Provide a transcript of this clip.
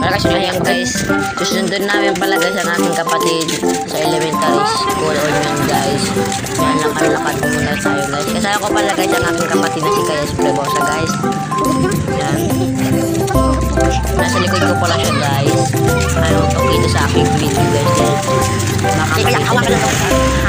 Ayan guys, susundin namin pala guys ang aking kapatid sa elementary school o yun guys. Yan, lakad-lakad muna tayo guys. Kasaya ko pala guys ang aking kapatid na si Kaya Esplebosa guys. Yan. Nasa likod ko pala siya guys. Ano, pag dito sa aking video guys. Makakita.